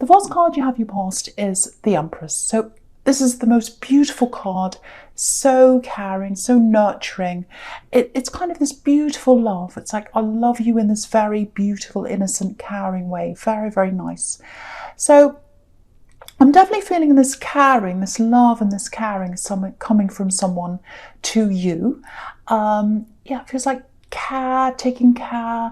The first card you have you passed is the Empress. So this is the most beautiful card, so caring, so nurturing. It's kind of this beautiful love. It's like, I love you in this very beautiful, innocent, caring way. Very, very nice. So I'm definitely feeling this caring, this love and this caring coming from someone to you. Yeah, it feels like care, taking care.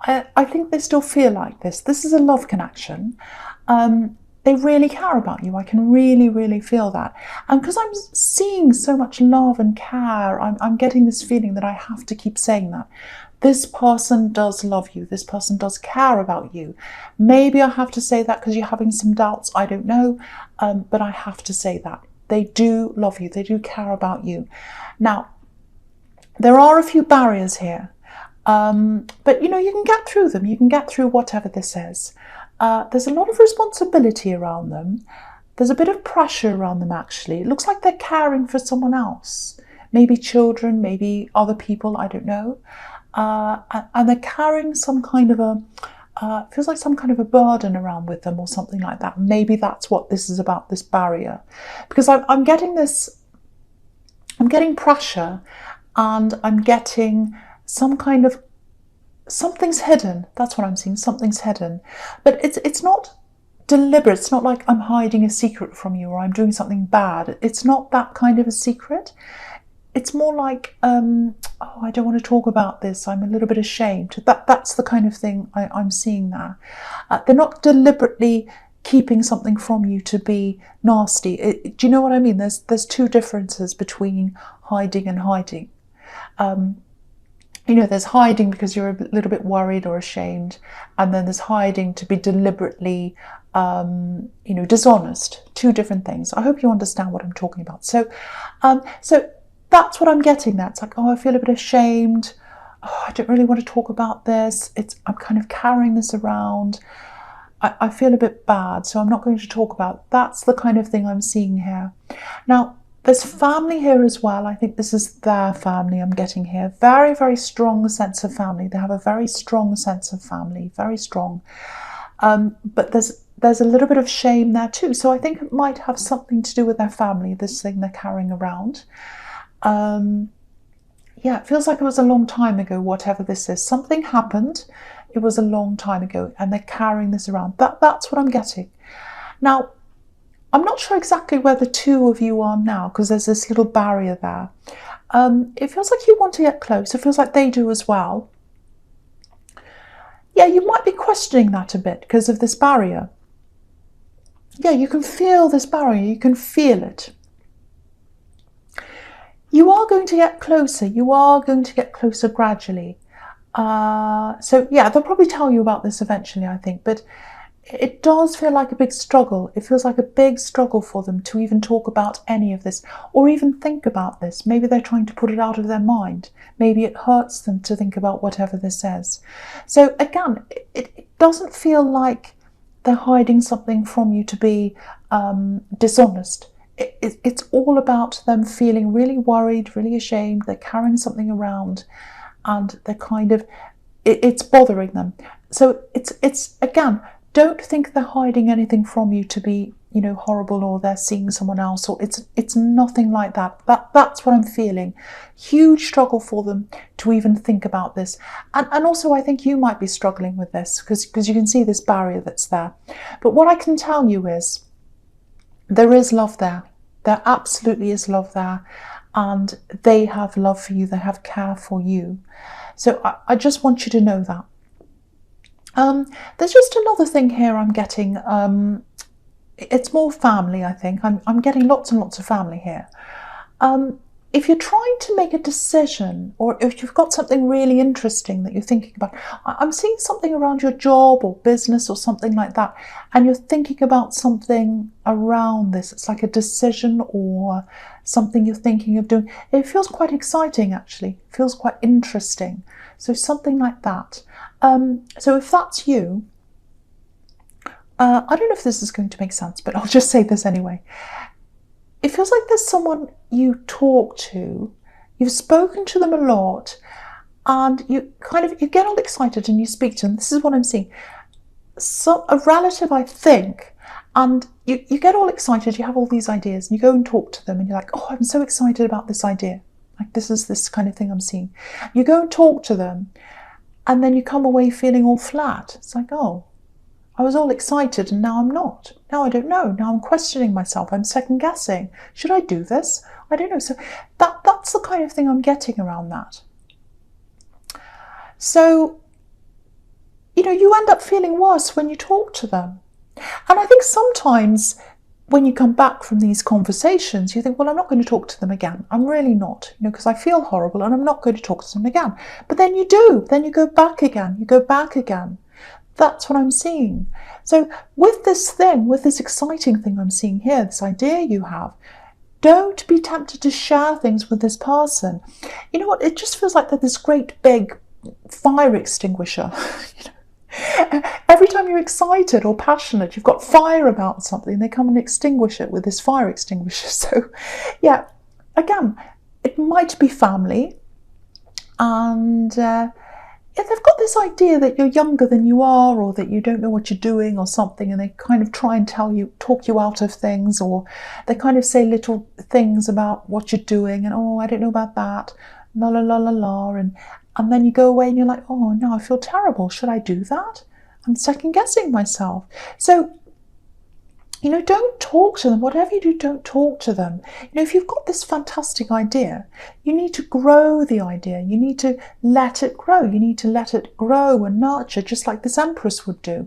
I think they still feel like this. This is a love connection. They really care about you. I can really, really feel that. And because I'm seeing so much love and care, I'm getting this feeling that I have to keep saying that. This person does love you. This person does care about you. Maybe I have to say that because you're having some doubts. I don't know. But I have to say that. They do love you. They do care about you. Now, there are a few barriers here. But, you know, you can get through them. You can get through whatever this is. There's a lot of responsibility around them. There's a bit of pressure around them, actually. It looks like they're caring for someone else. Maybe children, maybe other people, I don't know. And they're carrying some kind of feels like some kind of a burden around with them or something like that. Maybe that's what this is about, this barrier. Because I'm getting pressure, and I'm getting some kind of, something's hidden. That's what I'm seeing. Something's hidden. But it's not deliberate. It's not like I'm hiding a secret from you or I'm doing something bad. It's not that kind of a secret. It's more like, oh, I don't want to talk about this. I'm a little bit ashamed. That's the kind of thing I'm seeing there. They're not deliberately keeping something from you to be nasty. Do you know what I mean? There's two differences between hiding and hiding. You know, there's hiding because you're a little bit worried or ashamed, and then there's hiding to be deliberately, you know, dishonest. Two different things. I hope you understand what I'm talking about. So that's what I'm getting. That's like, oh, I feel a bit ashamed. Oh, I don't really want to talk about this. I'm kind of carrying this around. I feel a bit bad, so I'm not going to talk about it. That's the kind of thing I'm seeing here. Now, there's family here as well. I think this is their family I'm getting here. Very, very strong sense of family. They have a very strong sense of family, very strong. But there's a little bit of shame there too. So I think it might have something to do with their family, this thing they're carrying around. Yeah, it feels like it was a long time ago, whatever this is. Something happened. It was a long time ago, and they're carrying this around. That's what I'm getting. Now, I'm not sure exactly where the two of you are now, because there's this little barrier there. It feels like you want to get close. It feels like they do as well. Yeah, you might be questioning that a bit because of this barrier. Yeah, you can feel this barrier. You can feel it. You are going to get closer. You are going to get closer gradually. So yeah, they'll probably tell you about this eventually, I think. But it does feel like a big struggle. It feels like a big struggle for them to even talk about any of this or even think about this. Maybe they're trying to put it out of their mind. Maybe it hurts them to think about whatever this is. So again, it doesn't feel like they're hiding something from you to be dishonest. It's all about them feeling really worried, really ashamed. They're carrying something around and they're kind of, it's bothering them. So it's again, don't think they're hiding anything from you to be, you know, horrible, or they're seeing someone else, or it's nothing like that. That's what I'm feeling. Huge struggle for them to even think about this. And also I think you might be struggling with this because you can see this barrier that's there. But what I can tell you is there is love there. There absolutely is love there. And they have love for you. They have care for you. So I just want you to know that. There's just another thing here I'm getting. It's more family, I think. I'm getting lots and lots of family here. If you're trying to make a decision, or if you've got something really interesting that you're thinking about, I'm seeing something around your job or business or something like that, and you're thinking about something around this. It's like a decision or something you're thinking of doing. It feels quite exciting, actually. It feels quite interesting. So something like that. So if that's you, I don't know if this is going to make sense, but I'll just say this anyway. It feels like there's someone you talk to, you've spoken to them a lot, and you get all excited and you speak to them. This is what I'm seeing. So a relative, I think, And you get all excited, you have all these ideas, and you go and talk to them, and you're like, oh, I'm so excited about this idea. Like, this is this kind of thing I'm seeing. You go and talk to them, and then you come away feeling all flat. It's like, oh, I was all excited, and now I'm not. Now I don't know. Now I'm questioning myself. I'm second guessing. Should I do this? I don't know. So that's the kind of thing I'm getting around that. So, you end up feeling worse when you talk to them. And I think sometimes when you come back from these conversations, you think, well, I'm not going to talk to them again. I'm really not, because I feel horrible and I'm not going to talk to them again. But then you do. Then you go back again. You go back again. That's what I'm seeing. So with this exciting thing I'm seeing here, this idea you have, don't be tempted to share things with this person. You know what? It just feels like they're this great big fire extinguisher. Every time you're excited or passionate, you've got fire about something, they come and extinguish it with this fire extinguisher. So, yeah, again, it might be family, and they've got this idea that you're younger than you are, or that you don't know what you're doing or something, and they kind of try and talk you out of things, or they kind of say little things about what you're doing, and, oh, I don't know about that, la la la la la, and then you go away and you're like, oh, no, I feel terrible. Should I do that? I'm second guessing myself. So, don't talk to them. Whatever you do, don't talk to them. If you've got this fantastic idea, you need to grow the idea. You need to let it grow. You need to let it grow and nurture, just like this Empress would do.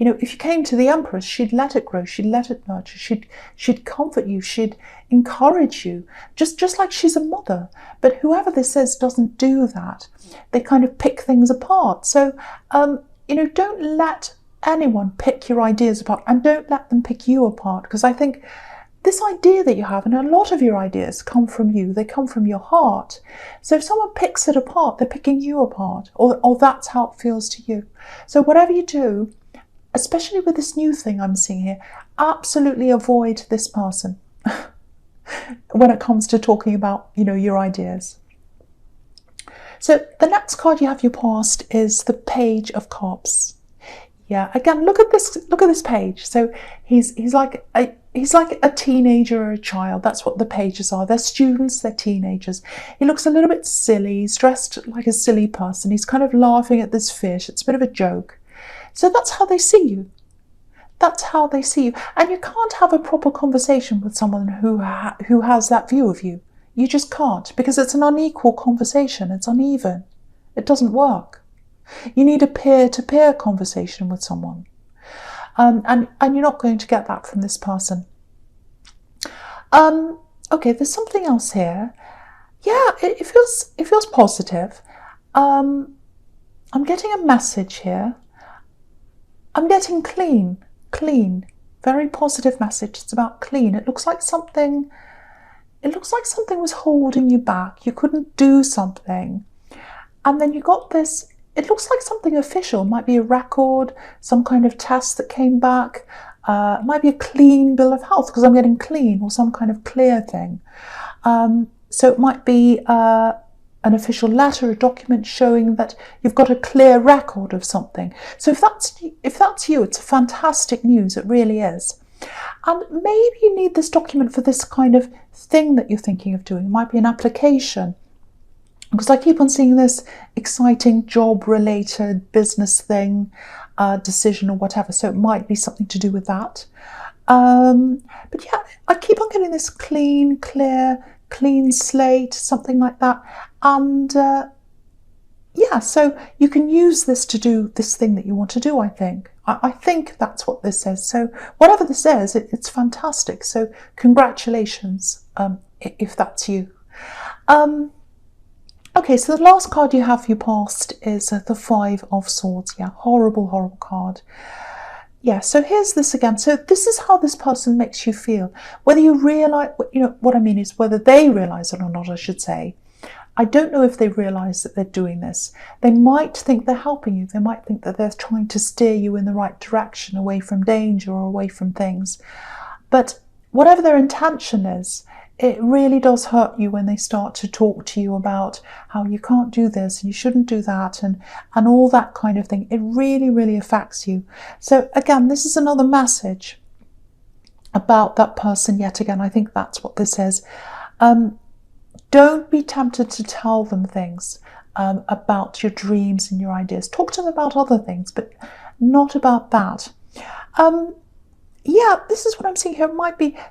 If you came to the Empress, she'd let it grow, she'd let it nurture, she'd comfort you, she'd encourage you, just like she's a mother. But whoever this is doesn't do that. They kind of pick things apart. So, don't let anyone pick your ideas apart, and don't let them pick you apart, because I think this idea that you have, and a lot of your ideas come from you, they come from your heart. So if someone picks it apart, they're picking you apart, or that's how it feels to you. So whatever you do, especially with this new thing I'm seeing here, absolutely avoid this person when it comes to talking about, your ideas. So the next card you have your past is the Page of Cups. Yeah, again, look at this page. So he's like a teenager or a child. That's what the pages are. They're students, they're teenagers. He looks a little bit silly. He's dressed like a silly person. He's kind of laughing at this fish. It's a bit of a joke. So that's how they see you. That's how they see you. And you can't have a proper conversation with someone who has that view of you. You just can't, because it's an unequal conversation. It's uneven. It doesn't work. You need a peer-to-peer conversation with someone. And you're not going to get that from this person. Okay, there's something else here. Yeah, it feels positive. I'm getting a message here. I'm getting clean, very positive message. It's about clean. It looks like something was holding you back. You couldn't do something. And then you got this, it looks like something official. It might be a record, some kind of test that came back. It might be a clean bill of health, because I'm getting clean, or some kind of clear thing. So it might be an official letter, a document showing that you've got a clear record of something. So if that's you, it's fantastic news. It really is. And maybe you need this document for this kind of thing that you're thinking of doing. It might be an application, because I keep on seeing this exciting job-related business thing, decision or whatever. So it might be something to do with that. But yeah, I keep on getting this clean, clear, clean slate, something like that. And yeah, so you can use this to do this thing that you want to do, I think. I think that's what this says. So whatever this says, it's fantastic. So congratulations, if that's you. Okay, so the last card you have for your past is the Five of Swords. Yeah, horrible, horrible card. Yeah, so here's this again. So this is how this person makes you feel. Whether you realise, what I mean is whether they realise it or not, I should say. I don't know if they realise that they're doing this. They might think they're helping you. They might think that they're trying to steer you in the right direction, away from danger or away from things. But whatever their intention is, it really does hurt you when they start to talk to you about how you can't do this and you shouldn't do that and all that kind of thing. It really, really affects you. So again, this is another message. about that person yet again. I think that's what this is. Don't be tempted to tell them things about your dreams and your ideas. Talk to them about other things, but not about that. Yeah, this is what I'm seeing here.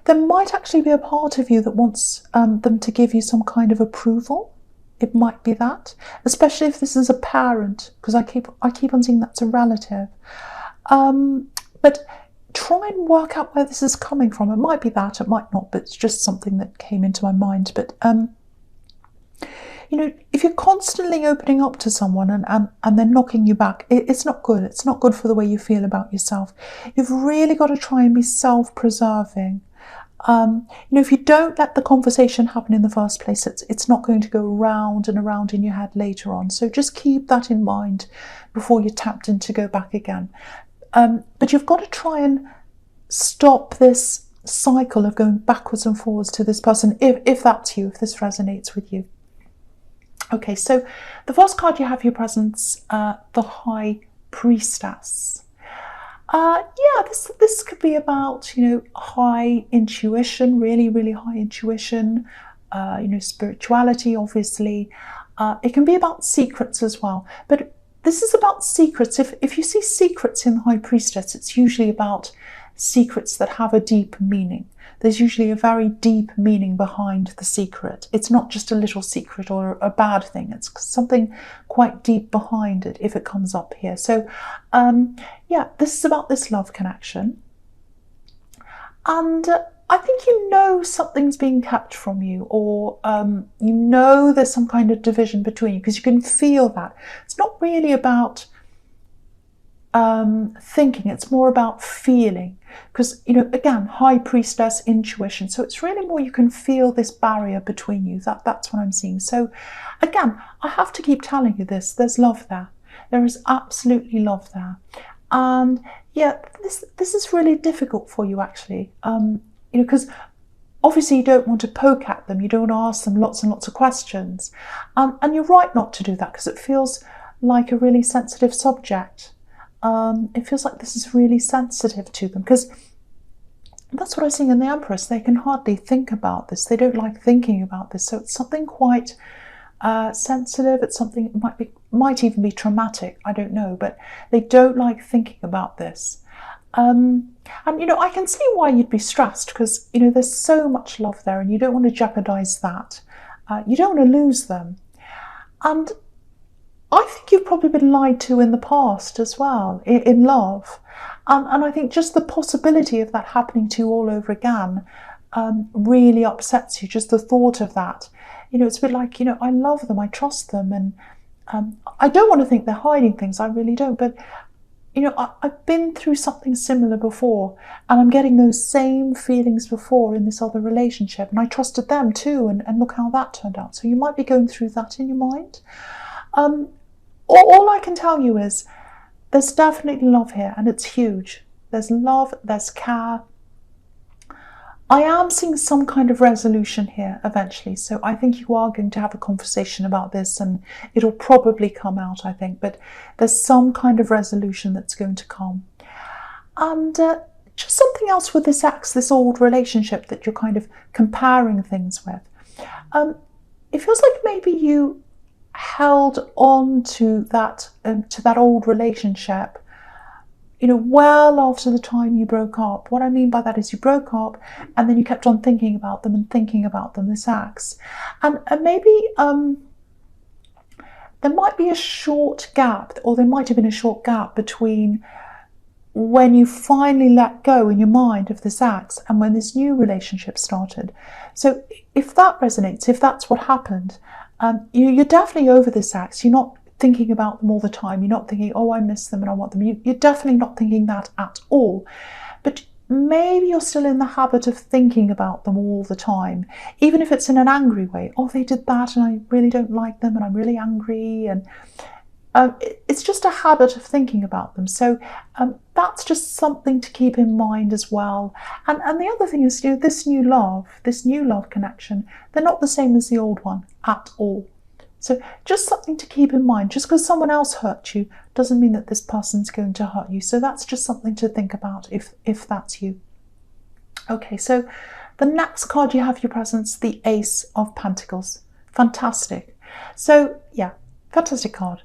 There might actually be a part of you that wants them to give you some kind of approval. It might be that, especially if this is a parent, because I keep on seeing that's a relative. But try and work out where this is coming from. It might be that, it might not, but it's just something that came into my mind. But you know, if you're constantly opening up to someone and they're knocking you back, it's not good. It's not good for the way you feel about yourself. You've really got to try and be self-preserving. You know, if you don't let the conversation happen in the first place, it's not going to go round and around in your head later on. So just keep that in mind before you're tempted to go back again. But you've got to try and stop this cycle of going backwards and forwards to this person, if that's you, if this resonates with you. Okay, so the first card you have here presents the High Priestess. Yeah, this could be about, you know, high intuition, really high intuition, you know, spirituality, obviously. It can be about secrets as well, but this is about secrets. If you see secrets in the High Priestess, it's usually about secrets that have a deep meaning. There's usually a very deep meaning behind the secret. It's not just a little secret or a bad thing. It's something quite deep behind it if it comes up here. So yeah, this is about this love connection. And I think you know something's being kept from you, or you know there's some kind of division between you, because you can feel that. It's not really about thinking, it's more about feeling, because, you know, again, High Priestess, intuition, so it's really more you can feel this barrier between you. That's what I'm seeing. So again, I have to keep telling you this, there's love there. There is absolutely love there. And yeah, this is really difficult for you, actually, you know, because obviously you don't want to poke at them, you don't ask them lots and lots of questions, and you're right not to do that, because it feels like a really sensitive subject. It feels like this is really sensitive to them, because that's what I see in the Empress. They can hardly think about this. They don't like thinking about this. So it's something quite sensitive. It's something might even be traumatic. I don't know, but they don't like thinking about this. And you know, I can see why you'd be stressed, because, you know, there's so much love there, and you don't want to jeopardize that. You don't want to lose them. And I think you've probably been lied to in the past as well, in love. And I think just the possibility of that happening to you all over again really upsets you, just the thought of that. You know, it's a bit like, you know, I love them, I trust them, and I don't want to think they're hiding things, I really don't. But, you know, I've been through something similar before, and I'm getting those same feelings before in this other relationship, and I trusted them too, and look how that turned out. So you might be going through that in your mind. All I can tell you is there's definitely love here, and it's huge. There's love, there's care. I am seeing some kind of resolution here eventually, so I think you are going to have a conversation about this, and it'll probably come out, I think, but there's some kind of resolution that's going to come. And just something else with this ex, this old relationship that you're kind of comparing things with. It feels like maybe you held on to that old relationship, you know, well after the time you broke up. What I mean by that is you broke up, and then you kept on thinking about them and thinking about them, this ex. And maybe there might be a short gap, or there might have been a short gap between when you finally let go in your mind of this ex and when this new relationship started. So if that resonates, if that's what happened, you're definitely over this ex. You're not thinking about them all the time. You're not thinking, oh, I miss them and I want them. You're definitely not thinking that at all. But maybe you're still in the habit of thinking about them all the time, even if it's in an angry way. Oh, they did that and I really don't like them and I'm really angry. And it's just a habit of thinking about them. So that's just something to keep in mind as well. And the other thing is, you know, this new love connection, they're not the same as the old one at all. So just something to keep in mind. Just because someone else hurt you doesn't mean that this person's going to hurt you. So that's just something to think about if that's you. Okay, so the next card you have for your presence, the Ace of Pentacles. Fantastic. So yeah, fantastic card.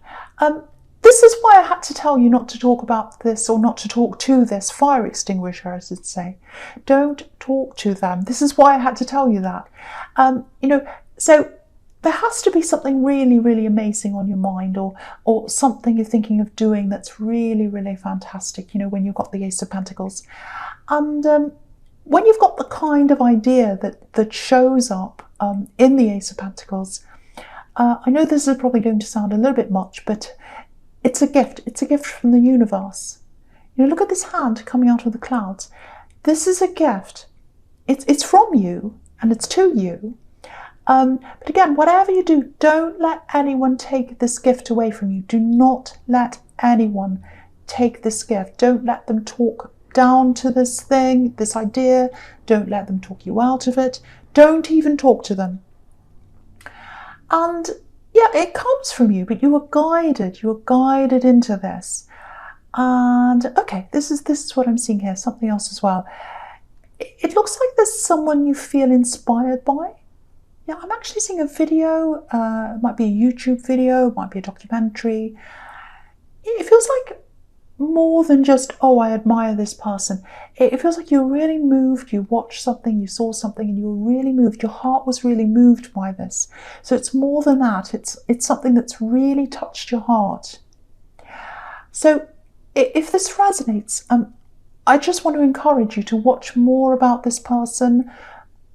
This is why I had to tell you not to talk about this, or not to talk to this fire extinguisher, I should say. Don't talk to them. This is why I had to tell you that. So there has to be something really, really amazing on your mind, or something you're thinking of doing that's really, really fantastic, when you've got the Ace of Pentacles. And when you've got the kind of idea that shows up in the Ace of Pentacles, I know this is probably going to sound a little bit much, but it's a gift. It's a gift from the universe. Look at this hand coming out of the clouds. This is a gift. It's from you, and it's to you. But again, whatever you do, don't let anyone take this gift away from you. Do not let anyone take this gift. Don't let them talk down to this thing, this idea. Don't let them talk you out of it. Don't even talk to them. And yeah, it comes from you, but you are guided. You are guided into this. And okay, this is what I'm seeing here. Something else as well. It looks like there's someone you feel inspired by. Yeah, I'm actually seeing a video. It might be a YouTube video. It might be a documentary. It feels like more than just, oh, I admire this person. It feels like you're really moved. You watched something, you saw something, and you were really moved. Your heart was really moved by this. So it's more than that. It's something that's really touched your heart. So if this resonates, I just want to encourage you to watch more about this person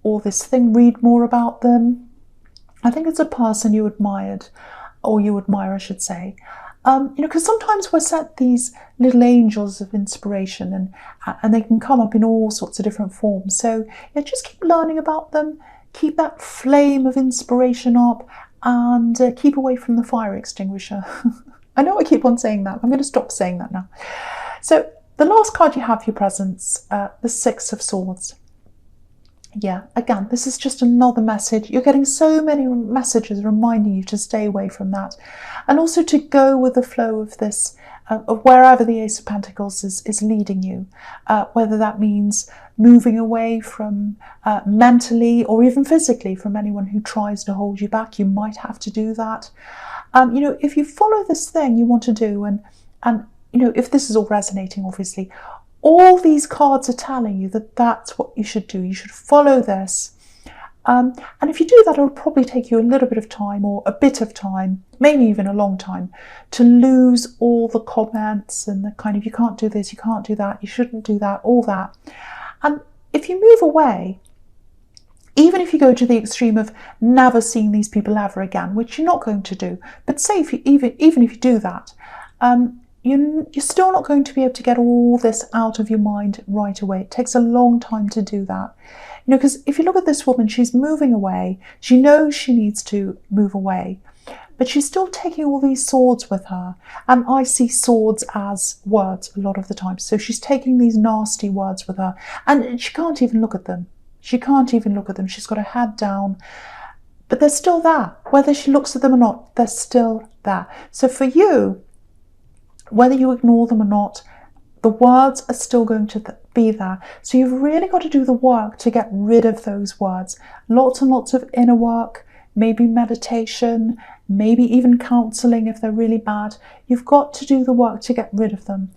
or this thing, read more about them. I think it's a person you admired, or you admire, I should say. Because sometimes we're sent these little angels of inspiration, and they can come up in all sorts of different forms. So yeah, just keep learning about them, keep that flame of inspiration up, and keep away from the fire extinguisher. I know I keep on saying that. I'm going to stop saying that now. So the last card you have for your presence, the Six of Swords. Yeah, again, this is just another message. You're getting so many messages reminding you to stay away from that, and also to go with the flow of this, of wherever the Ace of Pentacles is leading you, whether that means moving away from mentally or even physically from anyone who tries to hold you back. You might have to do that. If you follow this thing you want to do, and if this is all resonating, obviously, all these cards are telling you that that's what you should do. You should follow this. And if you do that, it'll probably take you a little bit of time, or a bit of time, maybe even a long time, to lose all the comments and the kind of, you can't do this, you can't do that, you shouldn't do that, all that. And if you move away, even if you go to the extreme of never seeing these people ever again, which you're not going to do, but say if you, even if you do that, you're still not going to be able to get all this out of your mind right away. It takes a long time to do that. Because if you look at this woman, she's moving away. She knows she needs to move away, but she's still taking all these swords with her. And I see swords as words a lot of the time. So she's taking these nasty words with her, and she can't even look at them. She can't even look at them. She's got her head down, but they're still there. Whether she looks at them or not, they're still there. So for you, whether you ignore them or not, the words are still going to be there. So you've really got to do the work to get rid of those words. Lots and lots of inner work, maybe meditation, maybe even counselling if they're really bad. You've got to do the work to get rid of them.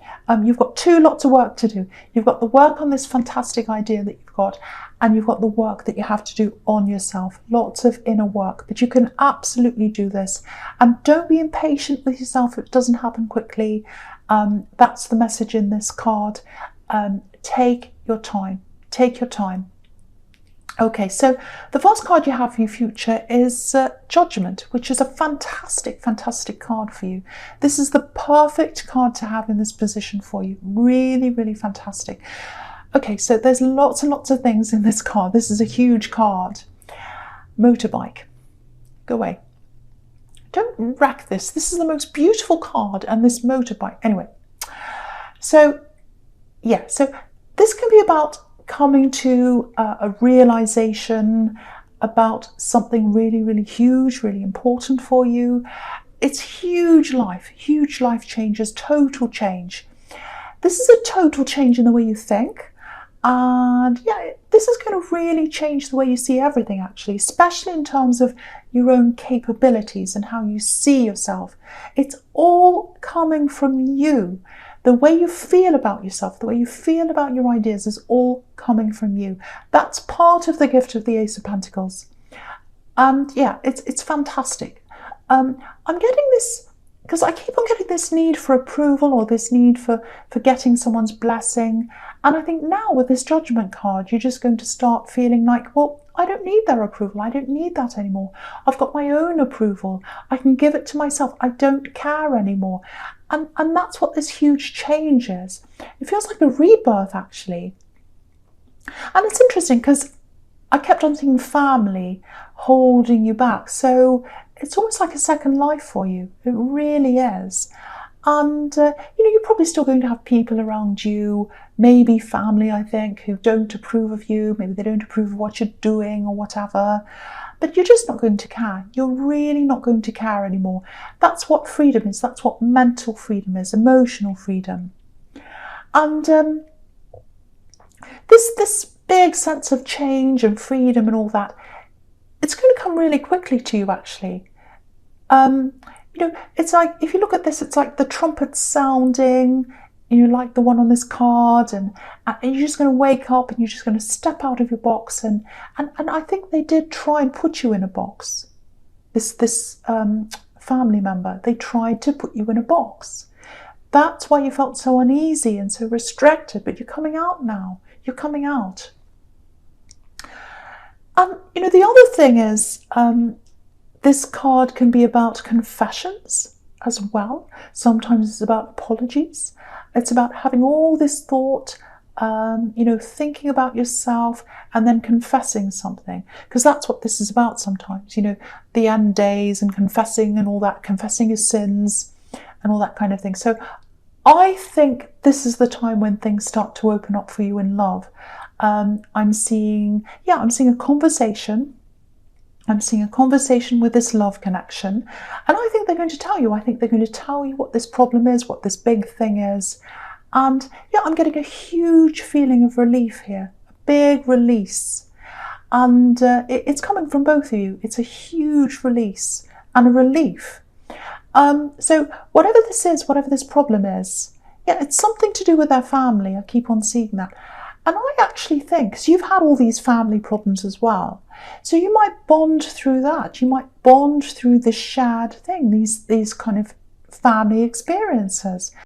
You've got two lots of work to do. You've got the work on this fantastic idea that you've got, and you've got the work that you have to do on yourself. Lots of inner work, but you can absolutely do this. And don't be impatient with yourself if it doesn't happen quickly. That's the message in this card. Take your time. Take your time. Okay, so the first card you have for your future is Judgment, which is a fantastic, fantastic card for you. This is the perfect card to have in this position for you. Really, really fantastic. Okay, so there's lots and lots of things in this card. This is a huge card. Motorbike. Go away. Don't wreck this. This is the most beautiful card, and this motorbike. Anyway, so yeah, so this can be about coming to a realization about something really, really huge, really important for you. It's huge life changes, total change. This is a total change in the way you think. And yeah, this is going to really change the way you see everything, actually, especially in terms of your own capabilities and how you see yourself. It's all coming from you. The way you feel about yourself, the way you feel about your ideas is all coming from you. That's part of the gift of the Ace of Pentacles. And yeah, it's fantastic. I'm getting this, because I keep on getting this need for approval, or this need for getting someone's blessing. And I think now with this Judgment card, you're just going to start feeling like, well, I don't need their approval. I don't need that anymore. I've got my own approval. I can give it to myself. I don't care anymore. And that's what this huge change is. It feels like a rebirth, actually. And it's interesting because I kept on seeing family holding you back. So it's almost like a second life for you. It really is. And, you're probably still going to have people around you, maybe family, I think, who don't approve of you. Maybe they don't approve of what you're doing or whatever. But you're just not going to care. You're really not going to care anymore. That's what freedom is. That's what mental freedom is, emotional freedom. And this big sense of change and freedom and all that, it's going to come really quickly to you, actually. It's like, if you look at this, it's like the trumpet sounding, like the one on this card, and you're just going to wake up and you're just going to step out of your box. And I think they did try and put you in a box. This family member, they tried to put you in a box. That's why you felt so uneasy and so restricted, but you're coming out now. You're coming out. The other thing is, this card can be about confessions as well. Sometimes it's about apologies. It's about having all this thought, thinking about yourself and then confessing something. Because that's what this is about sometimes, the end days and confessing and all that, confessing your sins and all that kind of thing. So I think this is the time when things start to open up for you in love. I'm seeing a conversation. I'm seeing a conversation with this love connection. And I think they're going to tell you. I think they're going to tell you what this problem is, what this big thing is. And I'm getting a huge feeling of relief here, a big release. And it's coming from both of you. It's a huge release and a relief. So whatever this is, whatever this problem is, it's something to do with their family. I keep on seeing that. And I actually think, because you've had all these family problems as well, so you might bond through that. You might bond through this shared thing, these kind of family experiences.